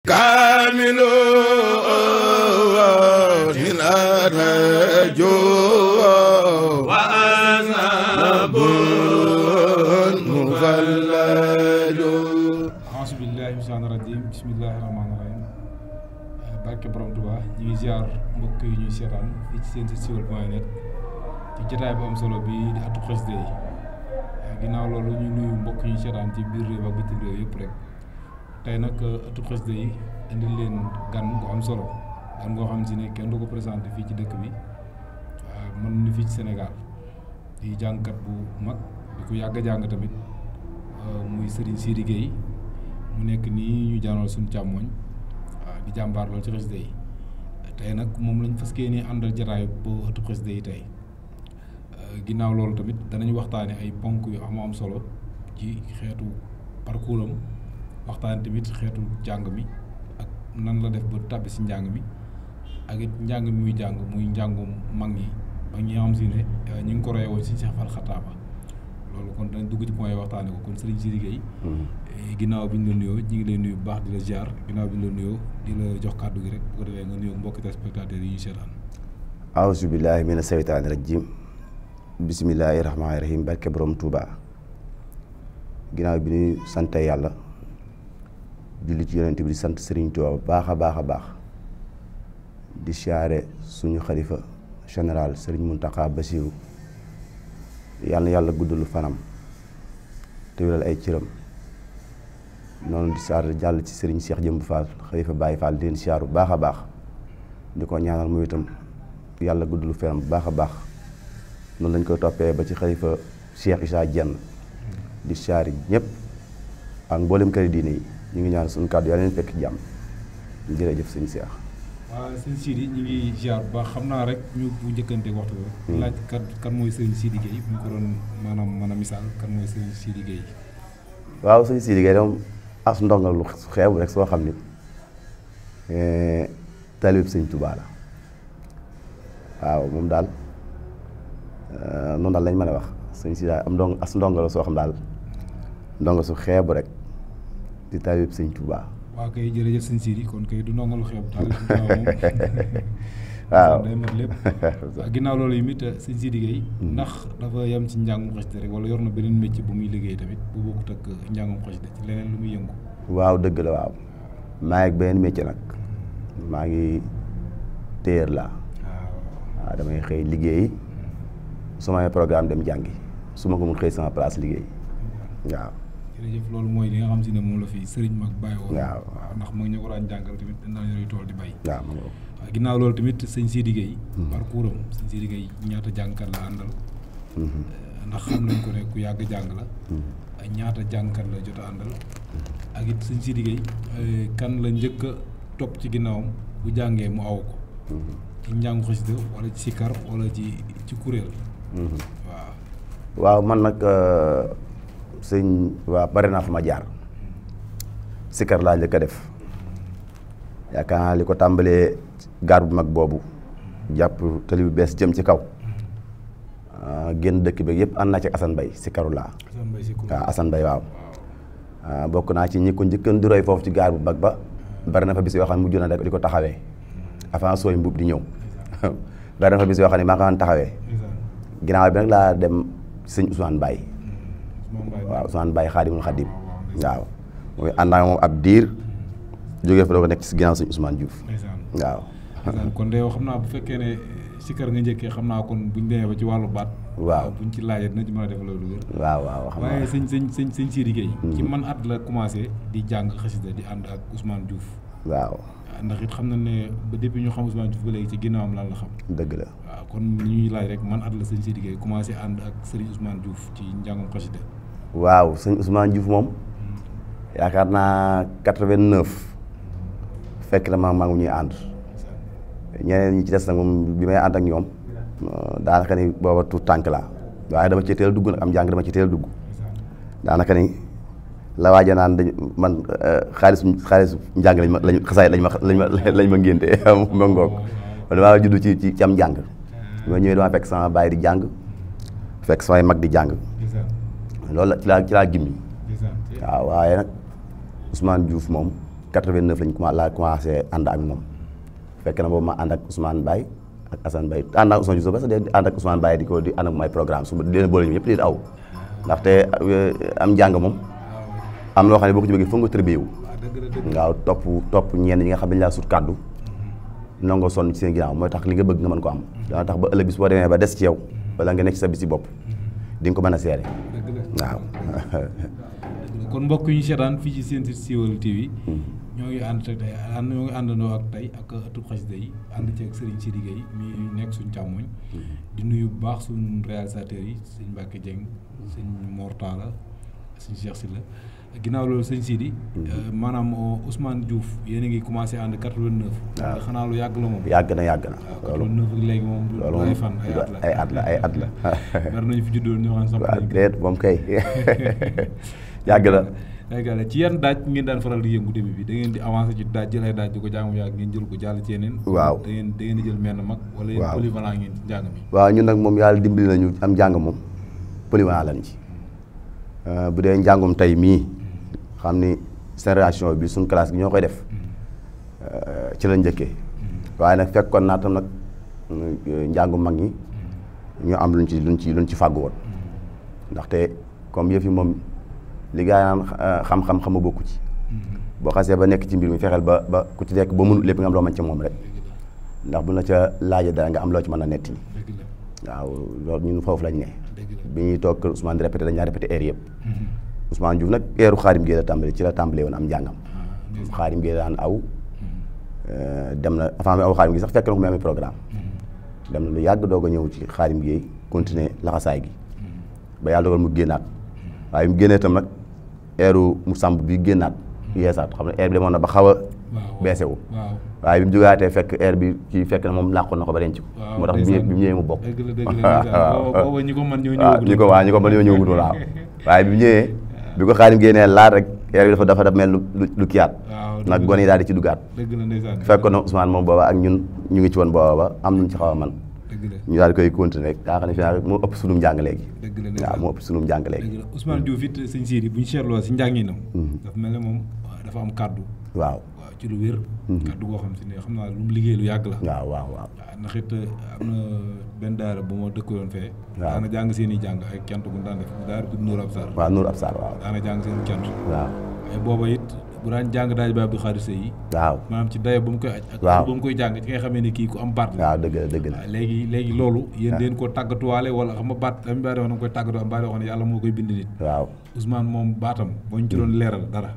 kaamilu hina rajo wa azabun mufallaju a'uuzu billahi mina shaytaani rajiim bismillahi rahmaani rahiim barke borom Tuubaa ñu ngi ziar mbokk yi ñuy seetaan fii ci seen site siweul.net ci jotaay bu am solo bi di atu xasida yi ginnaaw loolu ñu nuyu mbokk yi ñuy seetaan ci biir réew ak bitim réew yëpp rek tey nag atu xasida yi indi leen gan gu am solo gan goo xam si ne kenn du ko présenté fii ci dëkk bi mën ni fii ci Sénégal di jàngkat bu mag di ko yàgg a jàng tamit muy Serigne Sidy Gueye mu nekk nii ñu jaanal suñu càmmooñ di jàmbaar loolu ci xasida yi tey nag moom lañ fas yéene àndal jataay bu atu xasida yi tey ginnaaw loolu tamit danañ waxtaane ay ponk yu am solo ci xeetu parcours am waxtaan tamit xeetu jàng mi ak nan la def ba tàbbi si njàng mi ak it njàng mi muy jàng muy njàngum mag ñi nga xam si ne ñu ngi ko roye woon si Cheikh Fall Xataaba loolu kon danañ dugg ci point yi waxtaane ko kon Serigne Sidy Gueye ginnaaw bi ñu la nuyoo ñu ngi lay nuyu bu baax di la ziar ginnaaw bi ñu la nuyoo di la jox kàddu gi rek bu ko defee nga nuyoo mbokki téléspectateurs yi ñu seetaan aouzu billahi mina seytaani rajim bisimillahi rahmaani rahim barke borom Touba ginnaaw bi ñuy sante yàlla julli ci yonent bi di sant Serigne Touba bu baax a baax a baax di siyaare suñu xalifa général Serigne Mountakha Bassirou yàlla na yàlla guddalu fanam te wéral ay cëram noonu di siyaare jàll ci Serigne Cheikh Jëmb Fall xalifa Baye Fall di leen siyaaru bu baax a baax di ko ñaanal mu itam yàlla guddalu fanam bu baax a baax noonu lañ koy toppee ba ci xalifa Cheikh Issa Diène di siyaare ñëpp ak mboolem këri diine yi ñu ngi ñaan suñu kàddu yàlla leen fekk jàmm jërëjëf sëñ Cheikh. waaw sëñ Sidy ñu ngi ziar bu baax xam naa rek ñu bu njëkkante waxtu bi laaj kan mooy sëñ Sidy Gueye bu ñu ko doon maanaam mën a misaal kan mooy sëñ Sidy Gueye. waaw sëñ Sidy Gueye moom as ndongal lu xeebu rek soo xam ni talib sëñ Touba la waaw moom daal noonu daal lañ mën a wax sëñ Sidy am as ndongal soo xam daal ndongal su xeebu rek di talib sëñ Touba. waaw kay jërëjëf sëñ Sidy kon kay du ndongal lu xeebu daal waaw day mat lépp ginnaaw loolu yi it sëñ Sidy Gueye ndax dafa yem ci njàngum xasida rek wala yor na beneen métier bu muy liggéey tamit bu bokkut ak njàngum xasida ci leneen lu muy yëngu. waaw dëgg la waaw maa ngi beneen métier nag maa ngi téer laa waaw damay xëy liggéey su ma programme dem jàngi su ma ko mun xëy sama place liggéey waaw. jërëjëf loolu mooy li nga xam si ne moom la fi Serigne mag bàyyi woon. waaw ndax mag ñu ko daan jàngal tamit dañ daan yore tool di bay. waaw ginnaaw loolu tamit sëñ Sidy Gueye parcours am sëñ Sidy Gueye ñaata jàngkat la àndal. ndax xam nañ ko ne ku yàgg jàng la. ñaata jàngkat la jot a àndal. ak it sëñ Sidy Gueye kan la njëkk a topp ci ginnaawam bu jàngee mu aw ko. ci njàngu xasida wala ci sikar wala ci kuréel. waaw man nag sëñ waa bari naa fa ma jaar sikar laa njëkk a def yaakaar naa li ko tàmbalee gaar bu mag boobu jàpp tali bu bees jëm ci kaw génn dëkk bi yëpp ànd naa ci Assane Mbaye sikaru laa waaw Assane Mbaye waaw bokk naa ci ñi ko njëkkan di roy foofu ci gaar bu mag ba bari na fa bis yoo xam ne mujj na di ko taxawee avant sooy mbub di ñëw bari na fa bis yoo xam ne maa ngi taxawee ginnaaw bi nag laa dem sëñ Ousmane Baye waaw Ousmane Baye Xaadimul Xaadim waaw mooy ànd ak moom ab diir jógee fa doo ko nekk ci ginnaaw sëñ Ousmane Diouf waaw kon de yow xam naa bu fekkee ne sikar nga njëkkee xam naa kon buñ demee ba ci wàllu baat waaw buñ ci laajee dina ci mën a def loolu wér waaw xam waaye sëñ Sidy Gueye ci man at la commencé di jàng xasida di ànd ak Ousmane Diouf waaw ndax it xam na ne ba depuis ñu xam Ousmane Diouf ba léegi ci ginnaawam lan la xam dëgg la waaw kon ñuy laaj rek man at la sëñ Sidy Gueye commencé ànd ak Serigne Ousmane Diouf ci njàngum xasida waaw sëñ Ousmane Diouf moom yaakaar naa 89 fekk na maa ngi ñuy ànd ñeneen ñi ci des nag moom bi may ànd ak ñoom daanaka ni booba tuut tànk la waaye dama ci teel dugg nag am njàng dama ci teel dugg daanaka ni la waaja naan dañ man xaalis njàng lañ xasaay lañ ma ngénte ma ngoog damaa judd ci am njàng ma ñëwee dama fekk sama baay di jàng fekk samay mag di jàng loolu la ci laa gimmi waaw waaye nag Ousmane Diouf moom 89 laa commencé ànd ak moom fekk na boobu ma ànd ak Ousmane Baye ak Assane Baye ànd ak Ousmane Diouf parce que ànd ak Ousmane Baye di ànd ak may programme su di leen boole ñu ñëpp di aw ndaxte am njàng moom am loo xam ne boo ko ci bëggee foog nga tërbiyewu waaw topp ñenn ñi nga xam ne dañu laa sut kàddu nangoo sonn ci seen ginnaaw mooy tax li nga bëgg nga mën ko am dana tax ba ëllëg bis boo demee ba des ci yow wala nga nekk ci sa bis ci bopp di nga ko mën a seere waaw kon mbokk yi ñu seetaan fii ci seen site Siweul TV ñoo ngi àndandoo ak tey ak ëttub xasida yi ànd ci ak Serigne Sidi Gueye mi nekk suñu càmmoñ di nuyu bu baax suñu réalisateurs yi sëñ Mbacke Dieng sëñ Mor Talla sëñ Cheikh Sylla ginnaaw loolu sëñ Sidi maanaam Ousmane Diouf yéen a ngi commencé ànd 89 waaw xanaa lu yàgg la moom yàgg na 89 ak léegi moom loolu ay fan ay at la war nañu fi juddoo ñoo xam sax déet moom kay yàgg na léegi ci yan daaj ngeen daan faral di yëngu début bi da ngeen di avancé ci daaj jël ay daaj di ko jaamu yàgg ngeen jël ko jàll ci yeneen waaw da ngeen di jël menn mag wala yéen polyvalent ngeen ci njàng mi waaw ñun nag moom yàlla dimbali nañu am njàng moom polyvalent lañ ci bu dee njàngum tey mii xam ni génération bi suñ classe gi ñoo koy def ci la njëkkee waaye nag fekkoon naa tam nag njàngum mag ñi ñu am luñ ci fàggu woon ndaxte comme yëf yi moom li gaa naan xam-xam xama bokku ci boo xasee ba nekk ci mbir mi fexeel ba ku ci nekk ba mënut lépp nga am loo mën ci moom rek ndax bu na ca laaje dara nga am loo ci mën a netti waaw loolu ñun foofu lañ ne bi ñuy toog kër Ousmane di répété dañaa répété air yëpp Ousmane Diouf nag eeru Xaadim Gueye la tàmbali ci la tàmbalee woon am njàngam Xaadim Gueye daan aw dem na avant mi aw Xaadim Gueye sax fekk na ko mu amee programme dem na lu yàgg doog a ñëw ci Xaadim Gueye continuer laxasaay gi ba yàlla dogal mu génnaat waaye mu génnee itam nag eeru mu sàmb bi génnaat yeesaat xam ne air bi demoon na ba xaw a beese wu waaye bi mu jógaatee fekk air bi ci fekk na moom làqoon na ko ba denc ko moo tax bi mu ñëwee mu bokk waaw ñi ko mën ñoo ñëwagul waaw waaye bi mu ñëwee bi ko Xaadim génnee laat rek air bi dafa mel lu kiyaat nag gone yi daal di ci duggaat fekk na Ousmane moom booba ak ñun ñu ngi ci woon booba ba am luñ ci xaw a man ñu daal di koy continuer rek daa xam ne fi moo ëpp sunum njàng léegi waaw moo ëpp sunum njàng léegi Ousmane Diouf it sëñ Sidi bu ñu seetloo si njànginam dafa mel ne moom dafa am kàddu waaw ci lu wér kàddu goo xam si ne xam naa lu mu liggéey lu yàgg la waaw ndax it am na benn daara bu ma dëkkoon fee daana jàng seen i jàng ay cant gu daan def daara tudd Nour Absar waaw Nour Absar waaw daana jàng seen i cant waaw ay booba it bu daan jàng daaj ba Abdou Khadir Sey yi waaw maanaam ci dayo ba mu koy aj ak ba mu koy jàng ci nga xamee ne kii ku am baat la waaw dëgg la léegi loolu yéen deen ko tàggatuwaale wala xam nga baat am baat wax na nga koy tàggatu am baat wax ne yàlla moo koy bind nit waaw Ousmane moom baatam boo ñu ci doon leeral dara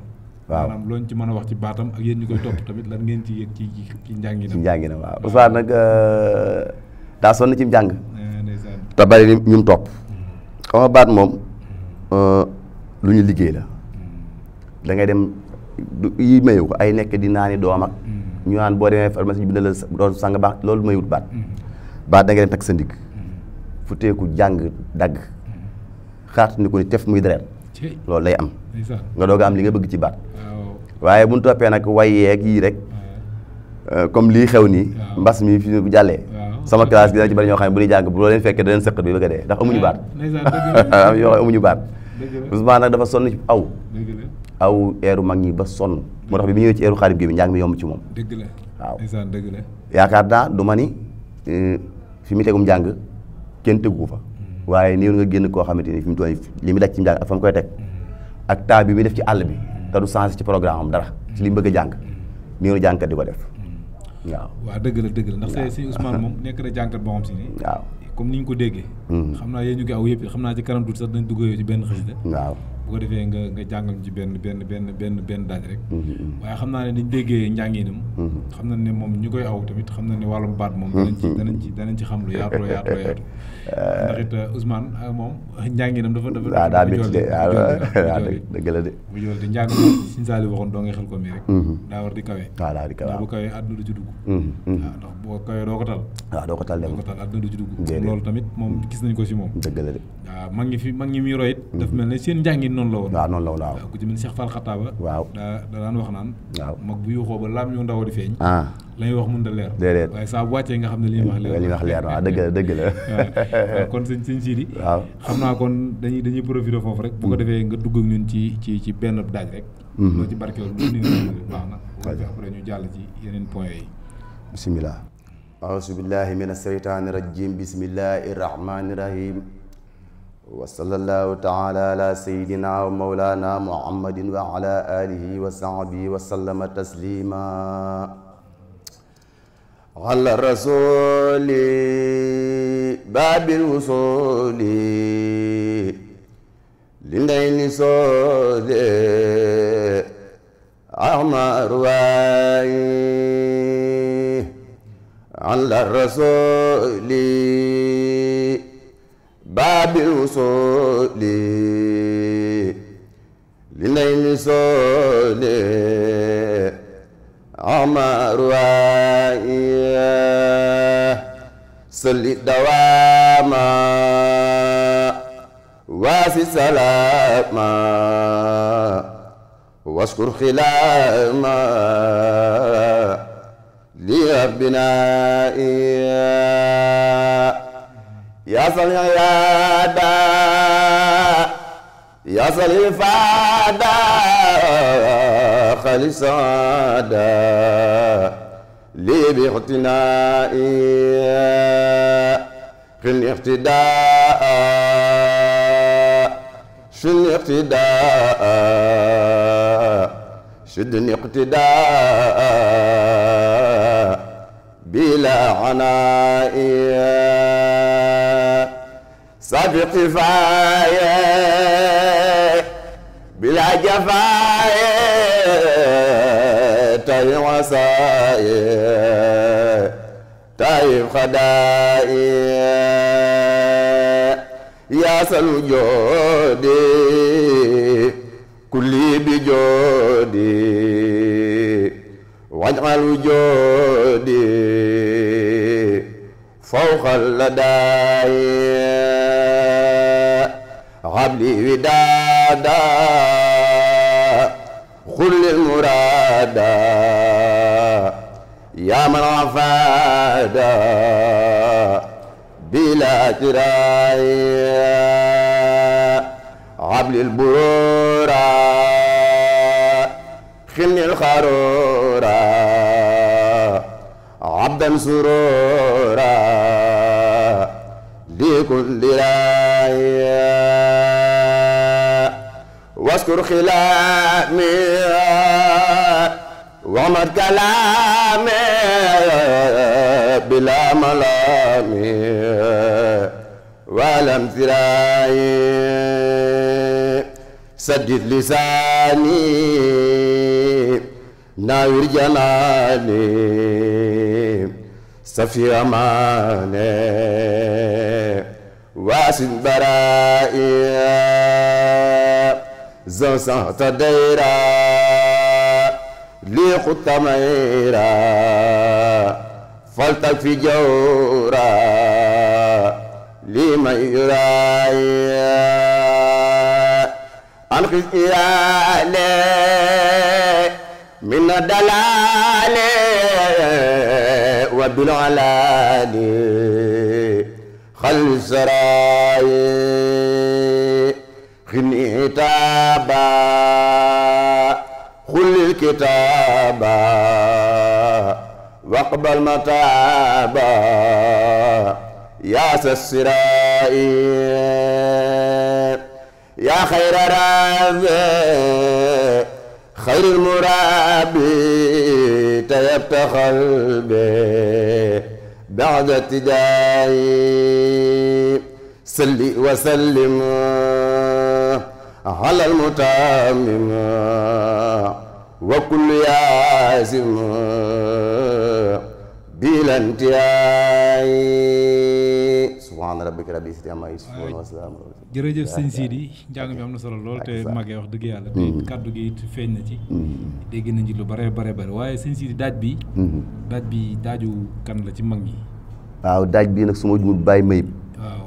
waaw maanaam looñ ci mën a wax ci baatam ak yéen ñu koy topp tamit lan ngeen ci yëg ci njànginam waaw Ousmane nag daa sonn ci njàng te bari ñum topp xam nga baat moom lu ñu liggéey la da ngay dem yi mayu ko ay nekk di naani doom ak ñu naan boo demee pharmacie ñu bind la doon sang baax loolu mayut baat da ngay dem takk sa ndigg fu teeku jàng dagg xaat ni ko ni tef muy deret loolu lay am nga doog a am li nga bëgg ci baat waaye bu ñu toppee nag way yeeg yii rek comme lii xew nii mbas mi fi bu jàllee sama classe gi dina ci bari ñoo xam ne bu ñuy jàng bu loo leen fekkee da leen sëqat bi bëgg a dee ndax amuñu baat am yoo xam amuñu baat Ousmane nag dafa sonn ci aw eeru mag ñi ba sonn moo tax bi mu ñëwee ci eeru Xaadim Gueye bi njàng mi yomb ci moom waaw yaakaar naa du ma ni fi mu tegum njàng kenn tegu fa waaye néew nga génn koo xamante ni fi mu toll li mu daj ci njàng ak fa mu koy teg ak temps bi muy def ci àll bi te du changé ci programme am dara ci li mu bëgg a jàng néew na jàngkat di ko def waaw dëgg la ndax sëñ Ousmane moom nekk na jàngkat boo xam si ni waaw comme ni ñu ko déggee xam naa yéen ñu ngi aw yëpp xam naa ci kanam tuuti sax dañ dugg ci benn xasida waaw bu ko defee nga jàngal ci benn daaj rek waaye xam naa ne niñ déggee njànginam xam na ne moom ñu koy aw tamit xam na ne wàllum baat moom danañ ci xam lu yaatu ndax it Ousmane moom njànginam dafa waaw daa métti de waaw dëgg la de bu jool di njàng moom Sëñ Saaliw waxoon doo ngay xel ko mi rek daa war di kawe waaw daa di kawe ndax bu kawee àdduna du ci dugg waaw ndax boo kawee doo ko tal waaw doo ko tal àdduna du ci dugg loolu tamit moom gis nañ ko si moom dëgg la de waaw mag ñi muy roy it daf mel ne seen njàngin noonu la woon. waaw noonu la woon waaw. ku ci mel ni Cheikh Fall Xataaba. waaw da daan wax naan. waaw mag bu yuuxoo ba laam ñu ndaw di feeñ. la ñuy wax mënut a leer. déedéet waaye saa bu wàccee nga xam ne li ñuy wax leer. li ñuy wax leer waaw dëgg la. waaw kon sëñ Sidi. waaw xam naa kon dañuy profité foofu rek. bu ko defee nga dugg ak ñun ci benn daaj rek. loo ci barkeel bu ni baax na. bu ko defee après ñu jàll ci yeneen point yi. bismillah. auzu billahi min asheytaani rajim bismillahi rahmani rahim. wa sallallahu taala ala sayidina wa mawlana muhammadin wa ala alihi wa sahbihi wa sallama taslima ala rasuli babil wusuli li ndey li soode ahmar waay ala rasuli babil wusuli li ndey li soode ahmar waay salli dawaama waasi salaama waskur xilaama li rabbina yaa sal yaada yaa sal faada xalisaada li bi ixtinaa'i xil iqtidaa شن اقتداء شد اقتداء بلا عناء سابق كفاية بلا جفاية تايم عصاية تايم خدائي يا سلجودي كلي بجودي واجعل وجودي فوق اللداي عبلي ودادا خل المرادا يا من عفادا بلا تراي عبل البرورا خن الخرورا عبدا سرورا لكل راي واذكر خلامي ومد كلامي بلا ملامي ولم تراي سدد لساني ناور جناني سفي أماني واسد برائي زنسان تديرا لي خط ميرا فلتك في جورا لمن يراي أنقذ إيالي من الدلال وبالعلال خل سراي خني تابا خل الكتابا واقبل متابا يا سسرائي يا خير رابي خير المرابي تيبت قلبي بعد ابتدائي صلي وسلم على المتمم وكل ياسم بلا انتهاء subhaana rabbika rabbil izzati ammaa yasifuun wa salaamun jërëjëf sëñ Sidi njàng mi am na solo lool te màggee wax dëgg yàlla te kàddu gi it feeñ na ci dégg nañ ci lu bare bare waaye sëñ Sidi daaj bi daaju kan la ci mag ñi waaw daaj bii nag su ma jumul bàyyi mayib waaw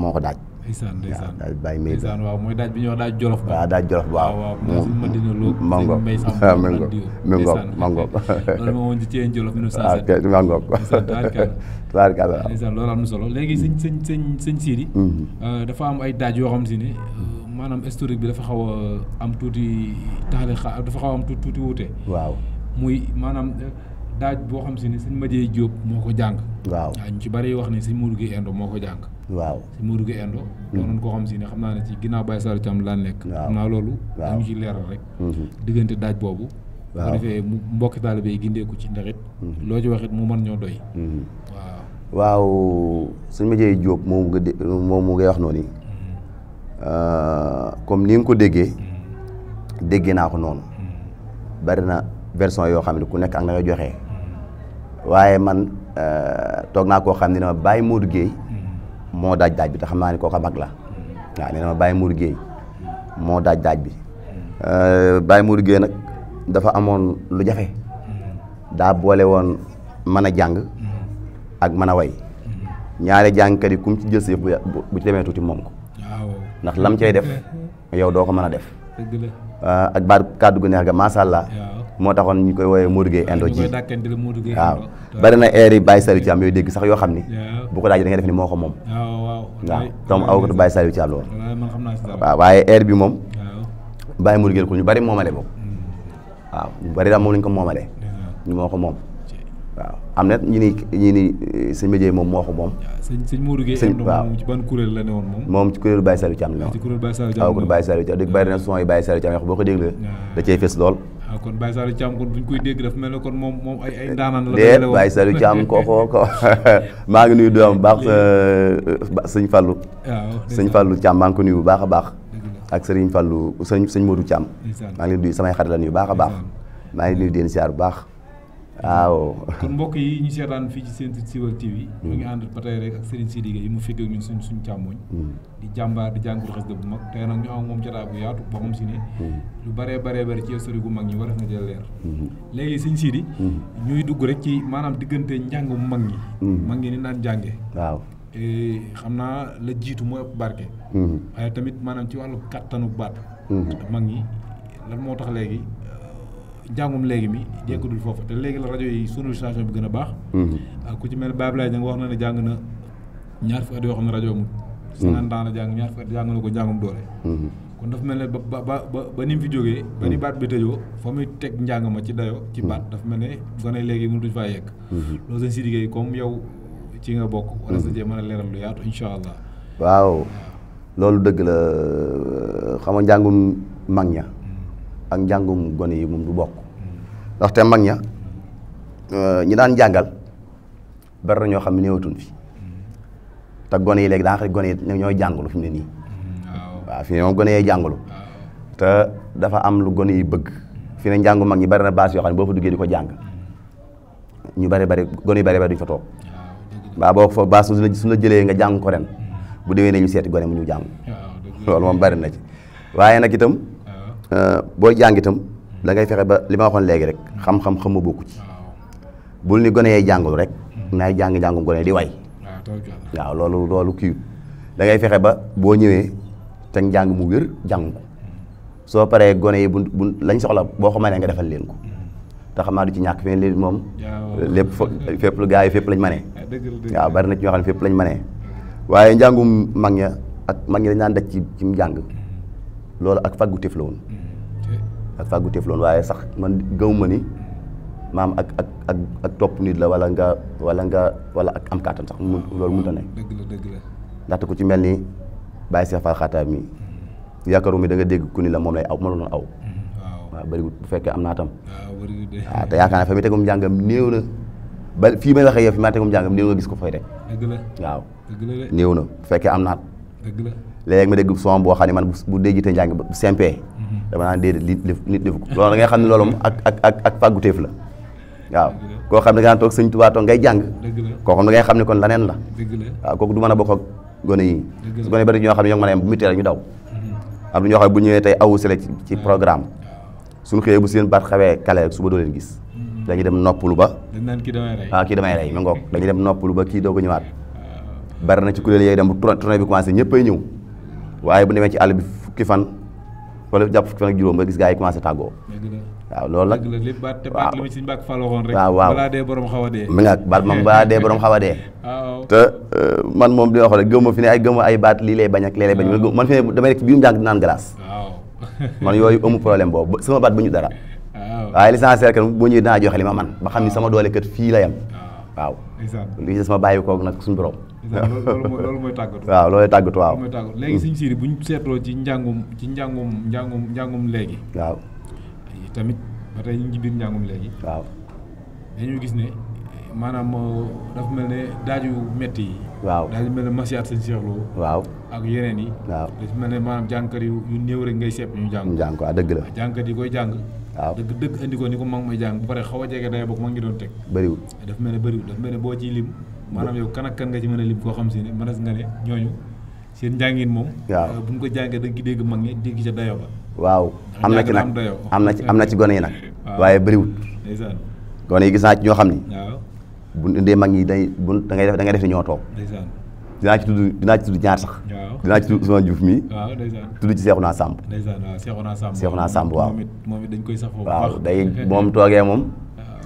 moo ko daaj ndeysaan ndeysaan daaj Baye Mbaye ndeysaan waaw mooy daaj bi ñuy wax daaj Jolof ba waaw daaj Jolof waaw waaw suñu Madina Lo mango mango mango loolu moo woon ci Thiène Jolof 1907 mango tubaarkàlla ndeysaan loolu am na solo léegi sëñ Sidi dafa am ay daaj yoo xam si ne maanaam historique bi dafa xaw a am tuuti dafa xaw a am tuuti wuute waaw muy maanaam daaj boo xam si ne sëñ Madieye Diop moo ko jàng waaw ñu ci bari wax ne sëñ Modou Gueye Endo moo ko jàng waaw sëñ Modou Gueye Endo doonoon koo xam si ne xam naa ne ci ginnaaw Baye Saliou Thiam laan nekk xam naa loolu dañu ci leeral rek diggante daaj boobu bu defee mu mbokki taalibe yi gindeeku ci ndax it loo ci waxit mu mën ñoo doy waaw sëñ Madieye Diop moom mu ngay wax noonu comme ni nga ko déggee naa ko noonu bari na version yoo xam ne ku nekk ak na nga joxee waaye man toog naa koo xam ne dama Baye Modou Gueye moo daaj bi te xam naa ne kooka mag la waaw nee na ma Baye Modou Gueye moo daaj bi Baye Modou Gueye nag dafa amoon lu jafe daa boole woon mën a jàng ak mën a way ñaari jàngkat yi kum ci jël si bu ci demee tuuti moom ko ndax lam cay def yow doo ko mën a def ak baat kàddu gu neex ga macha allah moo taxoon ñu koy woowee Modou Gueye Endo ji waaw bari na air yi Baye Saliou Thiam yooyu dégg sax yoo xam ni bu ko daajee da ngay def ni moo ko moom waaw tom aw ko Baye Saliou Thiam la woon waaw waaye air bi moom Baye Modou Gueye ko ñu bari moomale boobu waaw ñu bari daal moom lañu ko moomale ñu moo ko moom waaw am na ñu ni sëñ Madieye moom moo ko moom sëñ Modou Gueye Endo moom ci ban kuréel la ne woon moom ci kuréelu Baye Saliou Thiam la ne woon waaw ko Baye Saliou Thiam dégg bari na son yi Baye Saliou Thiam wax boo ko dégg da cey fes lool waaw kon Baye Saliou Thiam kon buñ koy dégg dafa mel ne kon moom ay ndaanaan la déet Baye Saliou Thiam ko maa ngi nuyu doom baax sëñ Fallou sëñ Fallou Thiam maa ngi ko nuyu bu baax a baax ak sëriñ Fallou sëñ Modou Thiam maa ngi leen nuyu samay xarit la nuyu baax a baax maa ngi nuyu den siyaar bu baax waaw kon mbokk yi ñu seetaan fii ci Sen Siweul TV ñu ngi ànd ba tey rek ak Serigne Sidi Gueye yi mu fekkee ñun suñ càmmooñ di jàmbaar di jàngul xasida bu mag tey nag ñu am moom jotaay bu yaatu boo xam si ne lu bëree ci historique gu mag ñi war na jël leer léegi Serigne Sidi ñuy dugg rek ci maanaam diggante njàngu mag ñi ni naan jànge waaw xam naa la jiitu mooy ëpp barke waaye tamit maanaam ci wàllu kattanu baat mag ñi lan moo tax léegi njàngum léegi mi jékkadul foofu te léegi la rajo yi sonorisation bi gën a baax ku ci mel ne Baye Ablaye Niang wax na ne jàng na ñaar fukki at yoo xam ne rajo amul 50 ans la jàng ñaar fukki at jàng na ko njàngum doole kon dafa mel ne ba ni mu fi jógee ba ni baat bi tëjoo fa muy teg njàng ma ci dayo ci baat dafa mel ne gone léegi mënutuñ faa yegg loolu seen Sidi Gueye comme yow ci nga bokk wala sa jee mën a leeral lu yaatu insha allah waaw loolu dëgg la xam nga njàngum mag ña ak njàngum gone yi moom du bokk ndaxte mag ña ñi daan jàngal bari na ñoo xam ne néewatuñ fi te gone yi léegi daa xam gone yi ñooy jàngalu fi mu ne nii waaw fi ne moom gone yee jàngalu te dafa am lu gone yi bëgg fi ne njàngu mag ñi bari na baas yoo xam ne boo fa duggee di ko jàng ñu bari gone yu bari duñ fa toog waaw boo fa baas su la jëlee nga jàng ko ren bu déwee ne ñu seeti gone mu ñu jàng loolu moom bari na ci waaye nag itam booy jàng itam da ngay fexe ba li ma waxoon léegi rek xam-xam ma bokku ci bul ni gone yee jàngul rek naay jàng-jàngum gone di way waaw loolu kii da ngay fexe ba boo ñëwee te njàng mu wér jàng ko soo paree gone yi bu lañ soxla boo ko mënee nga defal leen ko te xam naa du ci ñàkk fi leen moom lépp fépp lu gars yi fépp lañ mënee waaw bari na ci ñoo xam ne fépp lañ mënee waaye njàngum mag ña ak mag ñi dañ daan daj ci njàng loolu ak fàggu téef la woon waaye sax man gëwuma ni maam ak topp nit la wala ak am kàttan sax loolu mënut a nekk dëgg la ndaxte ku ci mel ni Baye Cheikh Fall Xattaab mi yaakaaru mi da nga dégg ku ni la moom lay aw ma la doon aw waaw bëriwul bu fekkee am naa tam waaw te yaakaar naa fa mi tegum njàngam néew na ba fii may waxee yow fi ma tegum njàngam néew nga gis ko fay rek waaw néew na bu fekkee am naat léegi ma dégg son boo xam ne man bu dee jiite njàng bu simpee dama naan déedéet nit defu ko loolu da ngay xam ne loolu ak fàgguteef la waaw koo xam ne da nga toog sëñ Tuubaa toog ngay jàng koo xam ne da ngay xam ne kon laneen la waaw kooku du mën a bokk ak gone yi su gone bari ñoo xam ne ñoo mën a yem bu mitee rek ñu daw am na ñoo xam ne bu ñëwee tey awu sele ci programme suñu xëyee bu seen baat xawee kale rek suba doo leen gis dañuy dem noppalu ba waaw kii damay rey ma ngoog dañuy dem noppalu ba kii doo ko ñëwaat bari na ci kuréel yooyu dem bu tournée bi commencé ñëppay ñëw waaye bu demee ci àll bi fukki fan wala jàpp fukki fan ak juróom nga gis gaa yi commencé tàggoo waaw loolu nag lépp baat te baat li ma ci Mbàkke Fall waxoon rek waaw balaa dee borom xaw a dee mi nga baat moom balaa dee borom xaw a dee te man moom di wax rek gëmma fi ne ay baat lii lay bañ ak lii lay bañ man fi ne damay nekk ci biirum jàng naan glace man yooyu amu problème boobu sama baat ba ñu dara waaye l'essentiel que boo ñëwee dinaa joxe li ma man ba xam ni sama doole kat fii la yem waaw li sama bàyyi koog nag suñu borom loolu mooy tàggatu waaw loolu tàggatu waaw léegi Sëñ Sidi bu ñu seetloo ci njàngum léegi waaw tamit ba tey ñu ngi ci biir njàngum léegi waaw dañu gis ne maanaam dafa mel ne daaju metti yi waaw daaju mel ne masiyaat Sëñ Cheikh Lo waaw ak yeneen yi waaw dafa mel ne maanaam jàngkat yu néew rek ngay sepp ñu jàng ko dëgg la jàngkat yi koy jàng waaw dëgg indi ko ni ko mag may jàng bu pare xaw a jege day bokk ma ngi doon teg bëriwul dafa mel ne boo ciy lim maanaam yow kan ak kan nga ci mën a lim koo xam si ne mënees nga ne ñooñu seen njàngin moom waaw bu ñu ko jàngee da nga dégg mag ñi dégg ca dayo ba waaw am na ci nag am na ci gone yi nag waaye bëriwul ndeysaan gone yi gis naa ci ñoo xam ni waaw bu indee mag ñi da ngay def ni ñoo toog ndeysaan dinaa ci tudd ñaar sax dinaa ci tudd Ousmane Diouf mii waaw ndeysaan tudd ci Seexuna Samb ndeysaan waaw Seexuna Samb waaw moom it dañ koy sax foofu waaw day moom toogee moom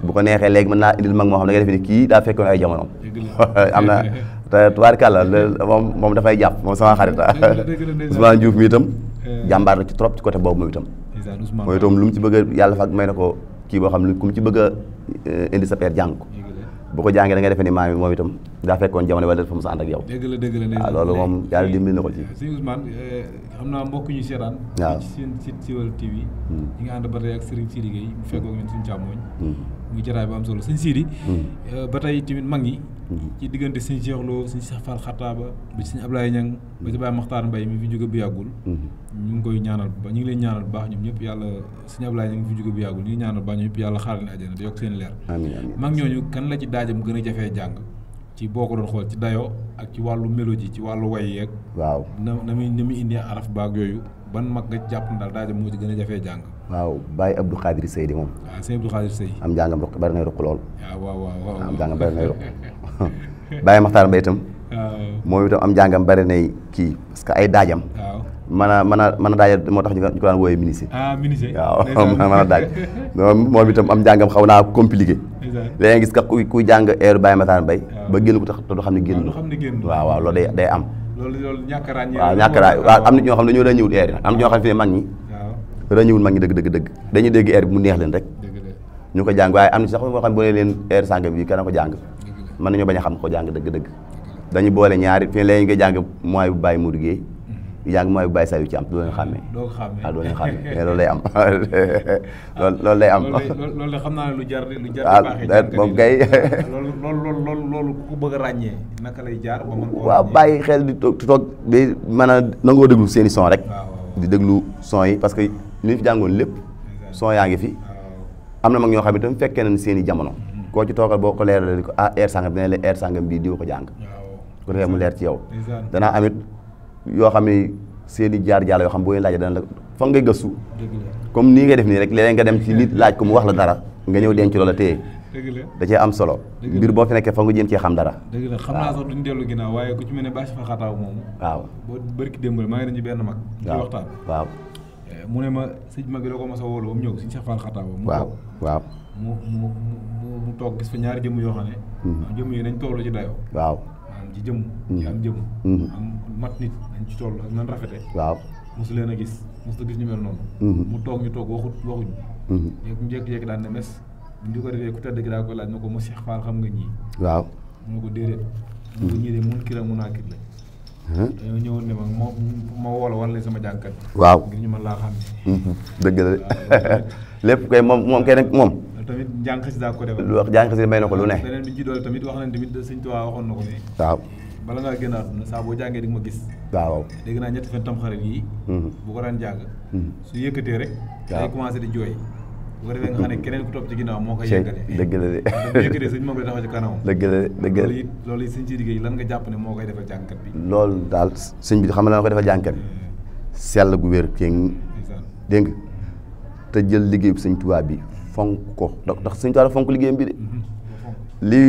bu ko neexee léegi mën naa indil mag moo xam da ngay def ni kii daa fekkoon ay jamonoom am na te tubaarkàlla moom dafay jàpp moom sama xarit Ousmane Diouf mi itam jàmbaar na ci trop ci côté boobu moom itam mooy itam lu mu ci bëgg a yàlla fag may na ko kii boo xam ne ku mu ci bëgg a indi sa père jàng ko bu ko jàngee da ngay defee ni maam yi moom itam daa fekkoon jamono wala dafa mos a ànd ak yow dëgg la waaw loolu moom yàlla dimbali na ko ci sëñ Ousmane xam naa mbokk ñu seetaan waaw ci seen site Siweul TV ñi nga ànd ba tey ak Serigne Sidi Gueye mu fekkoog ñun suñu càmmooñ muy jotaay bu am solo sëñ Sidi ba tey tamit mag ñi ci diggante sëñ Cheikh Lo sëñ Cheikh Fall Xataaba ba ci sëñ Ablaye Niang ba ci Baye Makhtar Mbaye mi fi jóge bu yàggul ñu ngi koy ñaanal ba ñu ngi leen ñaanal bu baax ñoom ñëpp yàlla sëñ Ablaye Niang mi fi jóge bu yàggul ñu ngi ñaanal baax ñoom ñëpp yàlla xaaral leen àjjana te yokk seen leer mag ñooñu kan la ci daajam gën a jafee jàng ci boo ko doon xool ci dayoo ak ci wàllu mélodie ci wàllu way yeeg waaw na muy indi araf baag yooyu ban mag nga jàpp na daal daajam moo ci gën a jafee jàng waaw Baye Abdou Khadir Sey di moom waaw sëñ Abdou Khadir Sey am njàngam bari nay ruq lool waaw am njàngam bari nay ruq Baye Makhtar Mbaye itam moom itam am njàngam bari nay kii parce que ay daajam mën a daaj moo tax ñu ko daan wooyee ministre waaw mën a daaj moom itam am njàngam xaw naa compliqué léegi gis ka kuy jàng eeru Baye Makhtar Mbaye ba génn ko tax te du xam ne génn waaw loolu day am loolu ñàkk a ràññee waaw ñàkk a ràññee waaw am na ñoo xam ne dañoo ràññewul air yi am na ñoo xam ne fi ne mag ñi ràññewul mag ñi dëgg dañuy dégg air bi mu neex leen rek ñu ko jàng waaye am na ci sax moo xam ne boo nee leen air sàngam bi kenn ko jàng mën nañoo bañ a xam ko jàng dëgg dañu boole ñaari fi ne léegi nga jàng mooy bu Baye Modou Guèye jàng mooy bu Baye Saliou ci am doo leen xàmmee waaw doo leen xàmmee mais loolu lay am loolu lay am loolu xam naa ne lu jar moom kay loolu ku bëgg a ràññee naka lay jaar ba mën ko waaw bàyyi xel di toog di mën a nangoo déglu seen i son rek di déglu son yi parce que li ñu fi jàngoon lépp son yaa ngi fi am na mag ñoo xam ne tam fekkee nañ seen i jamono koo ci toogal boo ko leeralee ni ko air sangam dina la air sangam bii di ko jàng ko defee mu leer ci yow danaa amit yoo xam ne seen i jaar jàll yoo xam boo leen laajee dana la foog ngay gëstu comme nii ngay def nii rek léeg-léeg nga dem ci nit laaj ko mu wax la dara nga ñëw denc loola téye da cee am solo mbir boo fi nekkee foog nga jéem cee xam dara dëgg la xam naa sax duñ dellu ginnaaw waaye ku ci mel ne Baye Fall Xataaba moomu waaw boo bërki démb maa ngi dem ci benn mag ci waxtaan waaw mu ne ma sëñ mag bi da ko mos a wóolu ba mu ñëw sëñ Cheikh Fall Xataaba waaw mu toog gis fa ñaari jëmm yoo xam ne jëmm yi nañ toll ci dayoo waaw ci jëmm ci am jëmm am mat nit nañ ci toll ak nan rafete waaw mosu leen a gis mosu gis ñu mel noonu mu toog ñu toog waxuñu njëkk-njëkk daan ne mes di ko defee ku tedd gi daa ko laaj na ko mu Cheikh Fall xam nga ñii waaw mu ne ko déedéet mu ko ñii de mun kira mun naa kir la dañoo ñëwoon ne ma woola wala sama jàngkat waaw ngir ñu mën laa xam dëgg la lépp koy moom kay nag moom tamit jàng xasida daa ko defal lu wax jàng xasida may na ko lu ne beneen bi ci doole tamit wax nañ tamit sëñ Tuubaa waxoon na ko ne waaw bala ngaa génn àdduna saa boo jàngee di nga ma gis waaw dégg naa ñetti fan tam xarit yi bu ko daan jàng su yëkkatee rek day commencé di jooy bu ko defee nga xam ne keneen ku topp ci ginnaaw moo koy yëkkatee dëgg la de bu yëkkatee sëñ moom lay taxaw ci kanam dëgg la dëgg la loolu it sëñ ci liggéey lan nga jàpp ne moo koy defal jàngkat bi loolu daal sëñ bi xam nga la ko defal jàngkat bi sell gu wér kéng dégg nga te jël liggéey bi sëñ Tuubaa bi fonk ko ndax sëñ Tuubaa fonk liggéeyam bi de li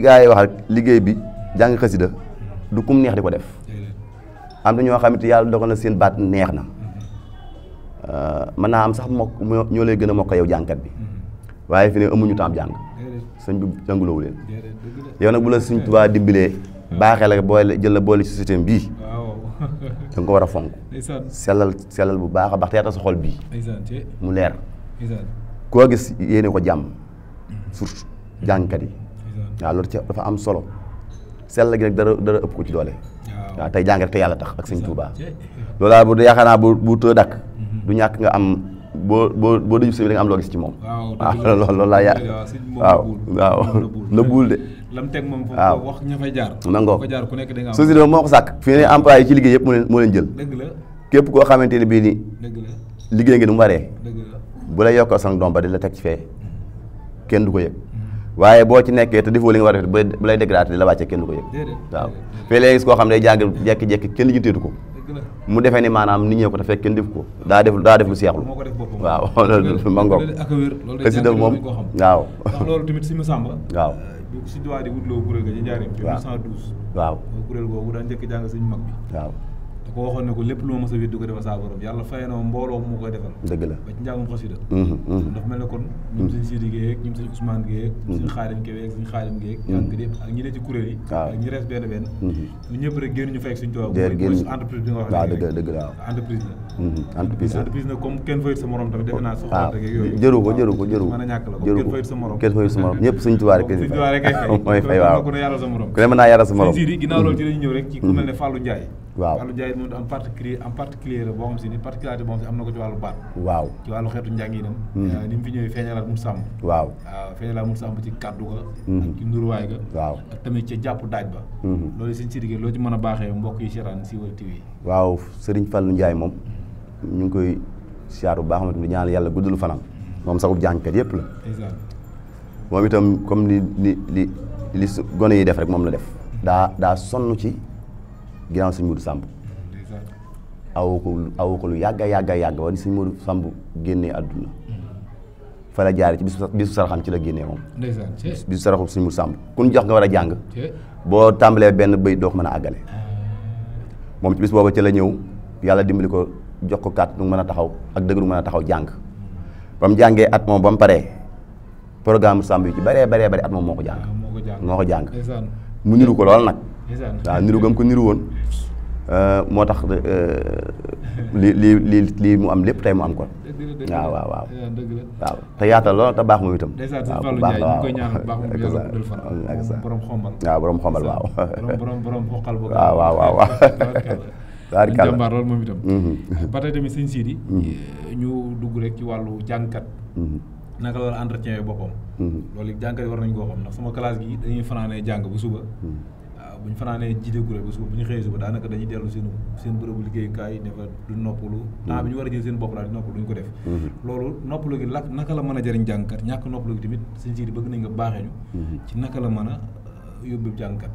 gars yi wax liggéey bi jàng xasida du kum neex di ko def am na ñoo xamante yàlla dogal na seen baat neex na mën naa am sax ñoo lay gën a mokk yow jàngkat bi waaye fi ne amuñu temps jàng sëñ bi jànguloowu leen yow nag bu la Sëñ Tuubaa dimbalee baaxee la boole jël la boole ci système bii da nga ko war a fonk sellal bu baax a baax te yaatal sa xol bii mu leer koo gis yéene ko jàmm surtout jàngkat yi waaw loolu dafa am solo sell gi nag dara ëpp ko ci doole waaw tey jàng rek te yàlla tax ak Sëñ Tuubaa loolu daal bu yaakaar naa bu tëë dakk du ñàkk nga am boo dëju sëñ bi da nga am loo gis ci moom waaw loolu laa waaw nëbbuwul de lam teg moom foofu wax ña fay jaar nangoo ko jaar ku nekk da nga am société moom moo ko sàkk fii ne employé yi ci liggéey yëpp moo leen jël dëgg la képp koo xamante ne bii ni dëgg la liggéey ngi nu mu waree dëgg la bu lay yokkal sang doom ba di la teg ci fee kenn du ko yëg waaye boo ci nekkee te defoo li nga war a def bu lay dégrader di la wàccee kenn du ko yëg waaw fii léegi gis koo xam ne day jàng jekki-jekki kenn lijjanteetu ko mu defee ni maanaam nit ñee ko te fekk kenn def ko daa def lu seexlu waaw loolu ma ngoog président moom waaw ndax loolu tamit si Massamba waaw si doit di wutloo kuréel ga ci njaareem 1912 waaw kuréel googu daan njëkk jàng suñu mag bi waaw da ko waxoon ne ko lépp lu ma mës a wét di ko defal saa borom yàlla fay na mbooloo mu koy defal dëgg la ba ci njàngum xasida dafa mel ne kon ñum suñ Sidi Gueye ak ñum suñ Ousmane Gueye ak suñ Xaadim Kebe ak suñ Xaadim Gueye ak yëpp ak ñi ne ci kuréel yi ak ñi rees benn ñu ñëpp rek génn ñu fekk suñ toog entreprise bi nga wax waaw dëgg la entreprise la entreprise nag comme kenn fayut sa morom tamit defe naa soxla rek yooyu jëru ko mën a ñàkk la comme kenn fayut sa morom ñëpp suñ Tuubaa rek mooy fay waaw ku ne yàlla sa morom ku ne mën naa yàlla sa morom Sidi ginnaaw loolu ci lañu ñëw rek ci ku mel ne Fallou Ndiaye waaw Fallou Ndiaye moom en particulier boo xam si ni particularité boo xam si am na ko ci wàllu baat waaw ci wàllu xeetu njànginam ni mu fi ñëwee feeñalaat mu sàmm waaw feeñalaat mu sàmm ci kàddu ga ak ci nduruwaay ga waaw ak tamit ca jàpp daaj ba loolu Sëñ Sidi Gueye loo ci mën a baaxee mbokk yi seetaan Siweul TV waaw Sëriñ Fallou Ndiaye moom ñu ngi koy siyaar bu baax xamante ni ñaan yàlla guddalu fanam moom saxub jàngkat yëpp la moom itam comme li gone yi def rek moom la def daa sonn ci ginnaaw Sëñ Modou Samb awu ko lu yàgg ba ni Sëñ Modou Samb génnee àdduna fa la jaare ci bisu saraxam ci la génnee moom bisu saraxam Sëñ Modou Samb kun jox nga war a jàng boo tàmbalee benn bëy doo ko mën a àggale moom ci bis booba ci la ñëw yàlla dimbali ko jox ko kàtt nu mën a taxaw ak dëgg nu mën a taxaw jàng ba mu jàngee at moom ba mu paree programme Samb yu ci bëree at moom moo ko jàng mu niru ko lool nag waaw niru gam ko niru woon moo tax lii mu am lépp tey mu am kon waaw te yaatal lool te baax moom itam waaw baax la waaw borom xombal waaw waaw jàmbaar loolu moom itam ba tey tamit Sëñ Sidi ñu dugg rek ci wàllu jàngkat naka la entretien yi boppam loolu jàngkat yi war nañ koo xam ndax sama classe gi dañuy fanaanee jàng bu suba bu ñu fanaanee jiite kuréel bu suba bu ñu xëyee suba daanaka dañuy dellu seen bërëbu liggéeyukaay ne fa du noppalu temps bi ñu war a jël seen bopp daal di noppalu duñ ko def loolu noppalu gi naka la mën a jëriñ jàngkat ñàkk noppalu gi tamit Sëñ Sidi bëgg nañ nga baaxee ñu ci naka la mën a yóbbu jàngkat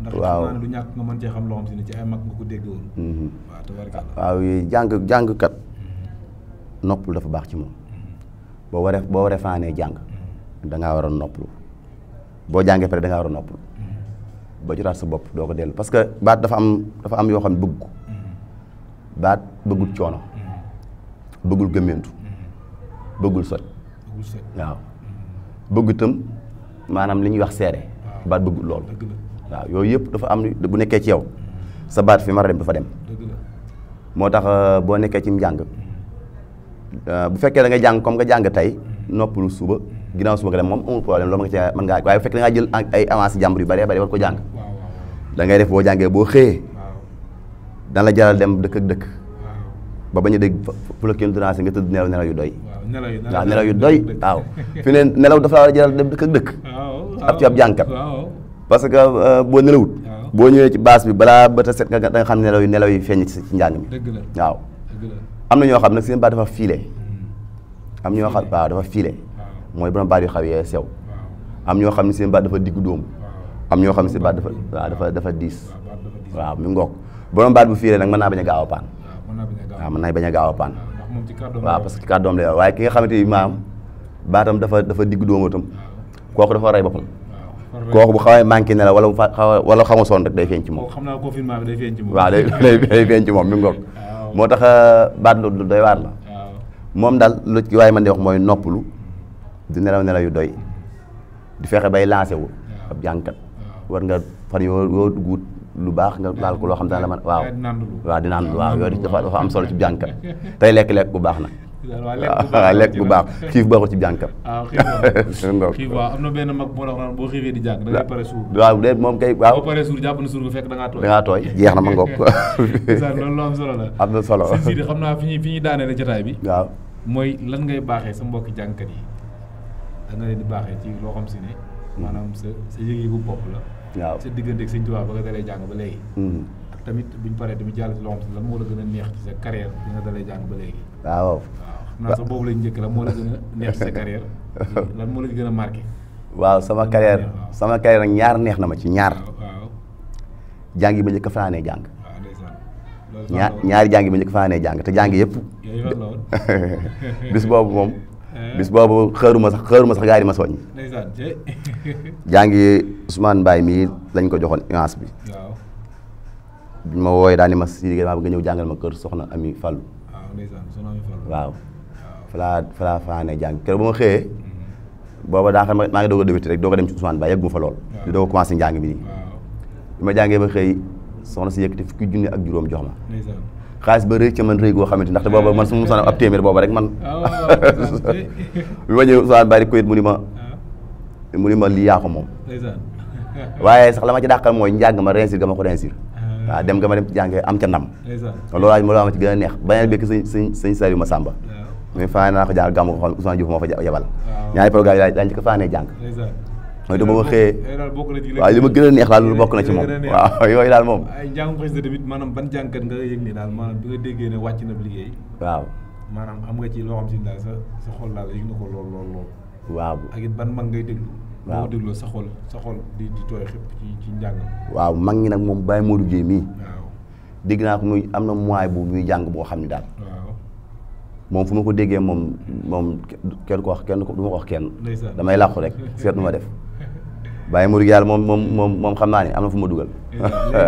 ndax xam naa ne du ñàkk nga mën cee xam loo xam si ne ci ay mag nga ko dégg woon waaw tabarkàlla waaw jàngkat noppalu dafa baax ci moom boo waree fanaanee jàng dangaa war a noppalu boo jàngee pare dangaa war a noppalu ba jotaat sa bopp doo ko dellu parce que baat dafa am yoo xam ne bëgg ko baat bëggul coono bëggul gëmmentu bëggul soj waaw bëgg itam maanaam li ñuy wax seere baat bëggul loolu waaw yooyu yëpp dafa am bu nekkee ci yow sa baat fi mar a dem dafa dem moo tax boo nekkee ci njàng bu fekkee da nga jàng comme nga jàng tey noppalu suba ginnaaw suba nga dem moom amul problème loolu nga mën ngaa waaye bu fekkee da ngaa jël ay avance jàmbur yu bëree bëri war ko jàng da ngay def boo jàngee boo xëyee dana la jaral dem dëkk ak dëkk ba bañ a dégg fu la kenn durancé nga tëdd nelaw yu doy waaw nelaw yu doy waaw fi ne nelaw dafa la war a jaral dem dëkk ak dëkk ab ci ab jàngkat parce que boo nelawut boo ñëwee ci base bi balaa bët a set nga da nga xam ne nelaw yi feeñ ci njàng mi waaw am na ñoo xam nag seen baat dafa fiile am ñoo xam waaw dafa fiile mooy borom baat yu xaw yee sew am ñoo xam ne seen baat dafa diggu dóomu am ñoo xam ne seen baat dafa diis waaw mi ngoog borom baat bu fiile nag mën naa bañ a gaaw a paan waaw mën naa bañ a gaaw a paan waaw parce que kàddoom la waaye ki nga xamante ni maam baatam dafa diggu dóomu itam kooku dafa rey boppam kooku bu xawee manqué ne la wala mu fa wala xaw nga sonn rek day feeñ ci moom. xam naa confinement bi day feeñ ci moom. waaw day feeñ ci moom mi ngoog. moo tax baat lu doy waar la. moom daal lu ci waaye man di wax mooy noppalu di nelaw yu doy di fexe bay lancé wu ab jàngkat war nga fan yoo dugg lu baax nga laal ko loo xam ne la man waaw di naan waaw yooyu dafa am solo ci jàngkat tey lekk bu baax nag waaw lekk bu baax xiif baaxul ci jàngkat xiif waaw am na benn mag moo la wax naan boo xiifee di jàng da ngay pare suur waaw de moom kay waaw boo paree suur jàpp na suur nga fekk da ngaa tooy jeex na ma ngoog loolu lu am solo la am na solo si xam naa fi ñuy daanee la jotaay bi waaw mooy lan ngay baaxee sa mbokki jàngkat yi da nga leen di baaxee ci loo xam si ne maanaam sa yëg-yëgu bopp la waaw sa diggante ak Sëñ Tuubaa ba nga dalee jàng ba léegi ak tamit buñ paree tamit jàll ci loo xam si lan moo la gën a neex ci sa carrière bi nga dalee jàng ba léegi waaw xam naa sax boobu lañ njëkk la moo la gën a neex ci sa carrière lan moo la gën a marqué waaw sama carrière nag ñaar neex na ma ci ñaar jàng yi ba njëkk fanaanee jàng ñaari jàng yi ba njëkk fanaanee jàng te jàng yëpp bis boobu moom bis boobu xëruma sax gaa yi di ma soññ jàngi Ousmane Mbaye mii lañ ko joxoon image bi bi ma wooyee daal ni ma si liggéey maa bëgg nga ñëw jàngal ma kër soxna Ami Fallou waaw falaa fanaanee jàng kër ba ma xëyee booba daa xam maa ngi doog a débuté rek doog a dem ci Ousmane Mbaye yeggu ma fa lool di doog a commencé njàng bi nii bi ma jàngee ba xëy soxna si yëkkati fukki junni ak juróom jox ma xaalis ba rëy ca man rëy goo xamante ndaxte booba man su ma musoon ab téeméer booba rek man bi ma ñëw Ousmane Mbaye ko it mu ni ma lii yaa ko moom waaye sax la ma ci dàqal mooy njàng ma réussir ga ma ko réussir waaw dem nga ma dem ci jàngee am ca ndam loolu ma ci gën a neex bañeel bekk sëñ Saliou Massamba mais faane naa ko jàng gàmm ko xam Ousmane Diouf moo fa yebal ñaari programme yi daañu ci ko faanee jàng mooy te ba ma xëyee waaw li ma gën a neex daal loolu bokk na ci moom waaw yooyu daal moom ay njàngum xasida tamit maanaam ban jàngkat nga yëg ni daal maanaam bi nga déggee ne wàcc na liggéey waaw maanaam am nga ci loo xam si daal sa xol daal yëg na ko lool waaw ak it ban mag ngay déglu boo dégloo sa xol di tooy xëpp ci njàng waaw mag ñi nag moom Baye Modou Guèye mii waaw dégg naa ko muy am na moyen bu muy jàng boo xam ne daal moom fu ma ko déggee moom kenn ko wax kenn du ma ko wax kenn damay làqu rek seet nu ma def Baye Modou Guèye moom xam naa ne am na fu ma dugal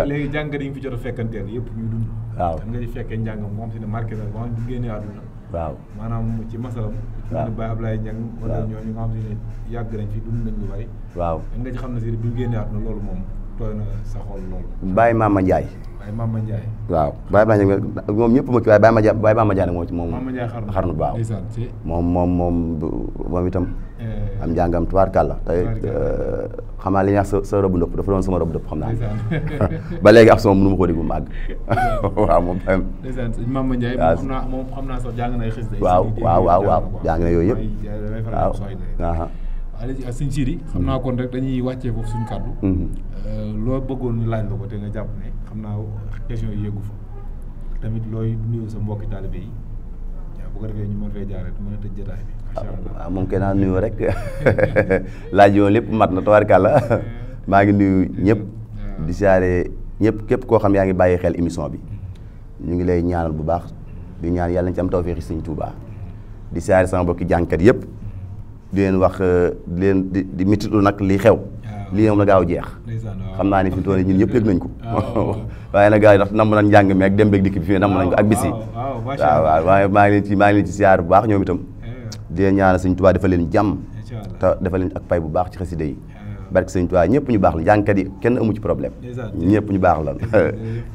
léegi jàngkat yi nga fi jot a fekkanteel yëpp ñuy dund waaw nga ci fekkee njàngam moom si ne marqué na ba du génnee àdduna waaw maanaam ci masalam waaw Baye Ablaye Niang wala ñooñu nga xam si ne yàgg nañ fi dund nañ lu bari waaw nga ci xam ne si bi mu génnee àdduna loolu moom tooy na sa xol loolu Baye Mama Ndiaye Mama Ndiaye waaw Baye Ablaye Niang moom ñëpp ma ci waaye Baye Mama Ndiaye nag moom ci moom Mama Ndiaye xarnu waaw moom itam am njàngam tubaarkàlla tey xam naa li ñuy wax sa rëbb ndëpp dafa doon sama rëbb ndëpp xam naa ba léegi ak sama mënu ma ko dégg mu màgg waaw moom Mama Ndiaye moom xam naa sax jàng na ay xis waaw jàng na yooyu yëpp waaw waaw sëñ Sidi xam naa kon rek dañuy wàccee foofu suñu kàddu loo bëggoon ñu laaj la ko te nga jàpp ne xam naa question yi yëggu fa tamit looy nuyu sa mbokki taalibe yi bu ko defee ñu mën fay jaar rek mën a tëj jotaay bi macha allah waaw moom kay naa nuyu rek laaj yoon lépp mat na tabarkàlla maa ngi nuyu ñëpp di siyaare ñëpp képp koo xam yaa ngi bàyyi xel émission bi ñu ngi lay ñaanal bu baax di ñaan yàlla nañ ci am tawfeex Sëñ Tuubaa di siyaare sama mbokki jàngkat yëpp di leen wax di mititlu nag li xew lii moom na gaaw jeex xam naa ne fi mu toll ñun ñëpp yëg nañ ko waaye nag gars yi ndax namm nañ njàng mi ak dem beeg dikk bi fi namm nañ ko ak bis yi waaw waaye maa ngi leen ci siyaar bu baax ñoom itam di leen ñaanal Sëñ Tuubaa defal leen jàmm te defal leen ak pay bu baax ci xasida yi barke Sëñ Tuubaa ñëpp ñu baax la jàngkat yi kenn amu ci problème ñëpp ñu baax la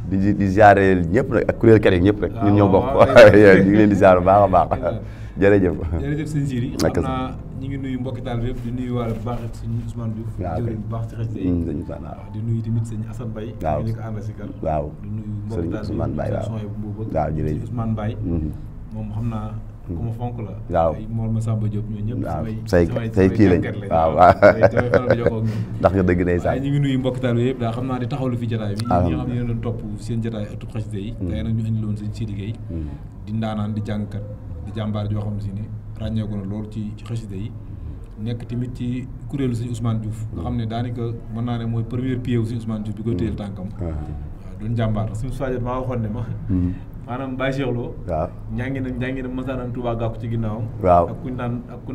di siyaare ñëpp nag ak kuréelkat yi ñëpp rek ñun ñoo bokk ñu ngi leen di siyaar bu baax a baax jërëjëf sëñ Sidi xam naa ñu ngi nuyu mbokki taal bi yëpp di nuyu waale bu baax sëñ Ousmane Diouf jëwriñ bu baax ci xasida yi di nuyu tamit sëñ Assane Mbaye waaw ñu ko ànd si kan waaw di nuyu mbokki taal bi Ousmane Mbaye waaw jërëjëf Ousmane Mbaye moom xam naa ku ma fonk la waaw Mor Massamba Diop ñoo ñëpp waaw say kii lañ waaw ndax nga dëgg day ñu ngi nuyu mbokki taal bi yëpp daa xam naa di taxawlu fi jotaay bi ñi nga xam ne yéen doon topp seen jotaay ëttu xasida yi tey nag ñu indi loon sëñ Sidi Gueye di ndaanaan di jàngkat di jàmbaar joo xam si ne ràññeeku na loolu ci xasida yi nekk tamit ci kuréelu sëñ Ousmane Diouf nga xam ne daanaka mën naa ne mooy premier pied wu sëñ Ousmane Diouf bi ko téyel tànkam waaw doon jàmbaar suñu sojet maa waxoon ne ma maanaam Baye Cheikh Lo. waaw njàngi na masaanan Touba gàkku ci ginnaawam. waaw ak kuñ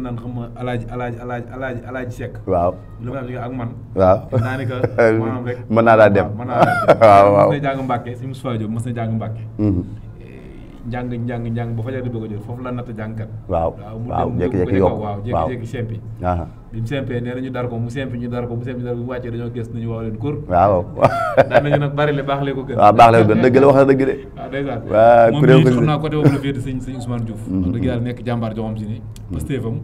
naan xam nga alaaji Seck. waaw lu ma am ak man. waaw naa ni que maanaam rek. mën naa daa dem mën naa daa dem. waaw mës na jàng Mbàkke si Moustapha Diop mës na jàng Mbàkke. njàng ba fajar di bëgg a jot foofu la natt jàngkat. waaw jékki-jékki yokk waaw jékki-jékki sempi. bi mu sempee nee na ñu dar ko mu sempi ñu dar ko mu wàccee dañoo gës nañu wax leen kur. waaw daan nañu nag bari le baax lee ko gën. waaw baax lee ko gën dëgg la wax na dëgg de. waaw ndeysaan waaw kuréel moom xam naa côté boobu la féete sëñ Ousmane Diouf. wax dëgg yàlla nekk jàmbaar joo xam si ni. pastéefam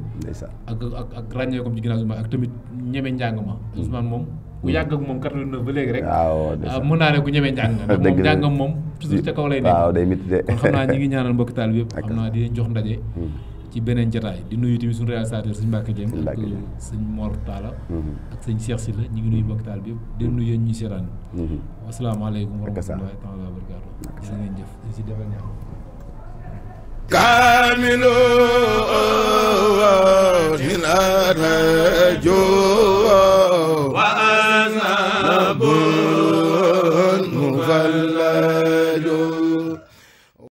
ak ràññee comme ci ginnaaw Ousmane ak tamit ñeme njàng ma. Ousmane moom ku yàgg ak moom 89 ba léegi rek. waaw mën naa ne ku ñeme njàng ndax moom njàngam moom toujours ca kaw lay nekk. waaw day métti de. kon xam naa ñi ngi ñaanal mbokki taal bi yëpp xam naa di leen jox ndaje ci beneen jotaay di nuyu tamit suñu réalisateur sëñ Mbacke Dieng ak sëñ Mor Talla ak sëñ Cheikh Sylla ñu ngi nuyu mbokki taal bi yëpp di nuyu yéen ñuy seetaan wasalaamaaleykum wa rahmatullahi taala wa barakaatu jërë ngeen jëf di si defal ñaan kaamilu min arjo